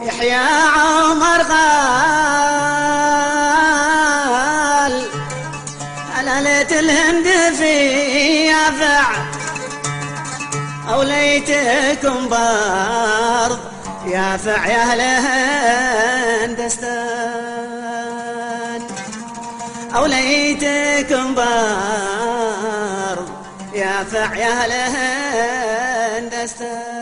يحيى عمر غال على ليت الهند في يافع أو ليتكم برض يافع يا أهل هندستان أو ليتكم برض يافع يا أهل هندستان.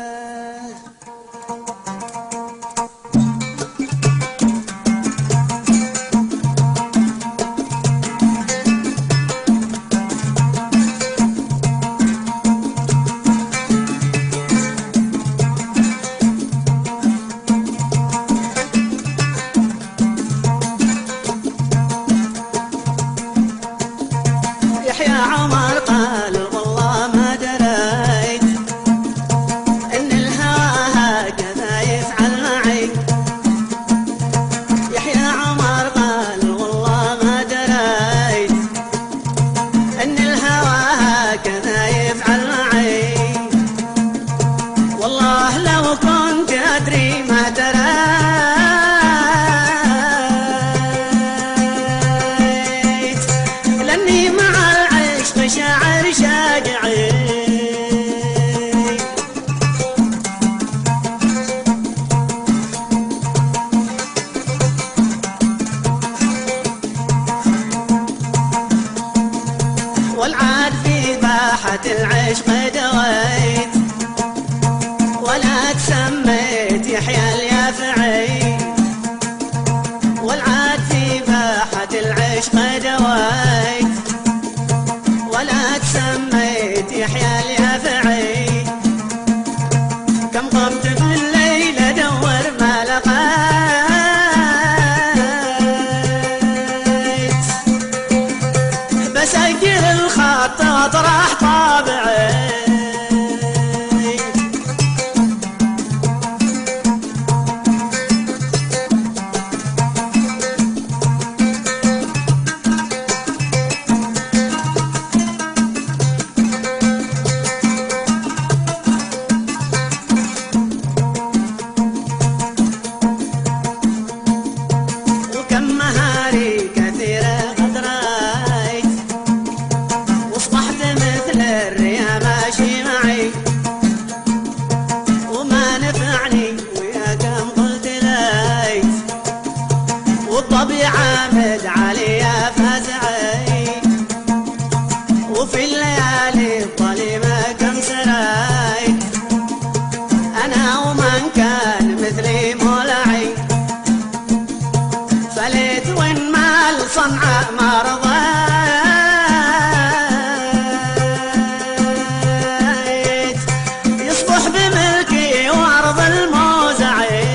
يحيى عمر قال والله ما دريت ان الهوى هكذا يفعل معي. يحيى عمر قال والله ما دريت ان الهوى هكذا يفعل معي. والله لو كنت ادري ما دريت لاني مع شاعر شاقعي. والعاد في باحة العشق دويت ولا تسميت يحيى اليافعي. والعاد في باحة العشق دويت ولا تسميت يحيى اليافعي. كم قمت في الليل ادور ما لقيت بسجل الخط واطرح طابعي. مهاري كثيرة قد رأيت واصبحت مثل الريا ماشي معي. وما نفعني ويا كم قلت ليت والطبيعة مدعالية فازعي. وفي الليالي الظليمة كم سريت أنا ومن كان مثلي مولعي. فليت وين مال صنعاء ما رضيت يصبح بملكي وارض الموزعي.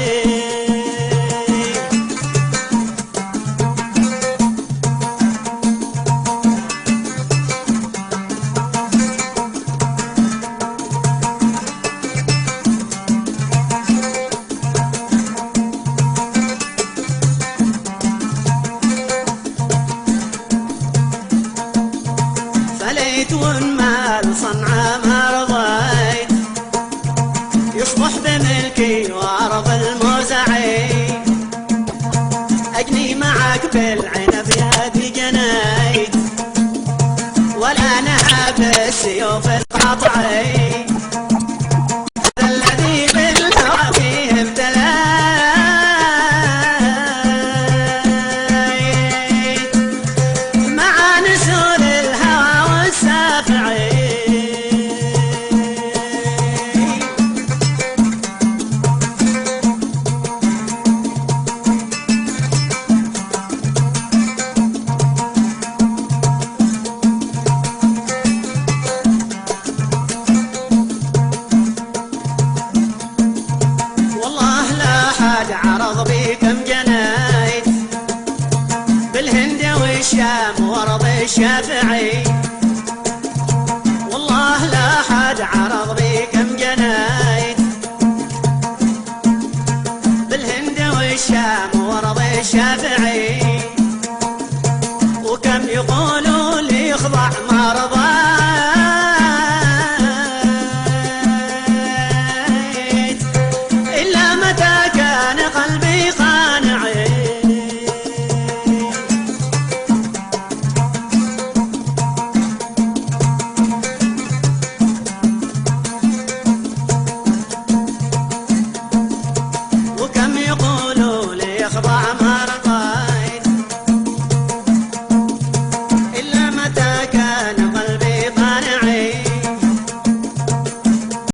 فليت والمال صنعاء ما رضيت يصبح بملكي وارض الموزعي. اجني معك بالعنب يدي جنيت ولا نهى بالسيوف القطعي. الذي بالهوى فيه ابتليت مع نسول الهوى والسافعي. والله لا حد عرض بي كم جنيت بالهند والشام وارض الشافعي. والله لا حد عرض بي كم جنيت بالهند والشام وارض الشافعي.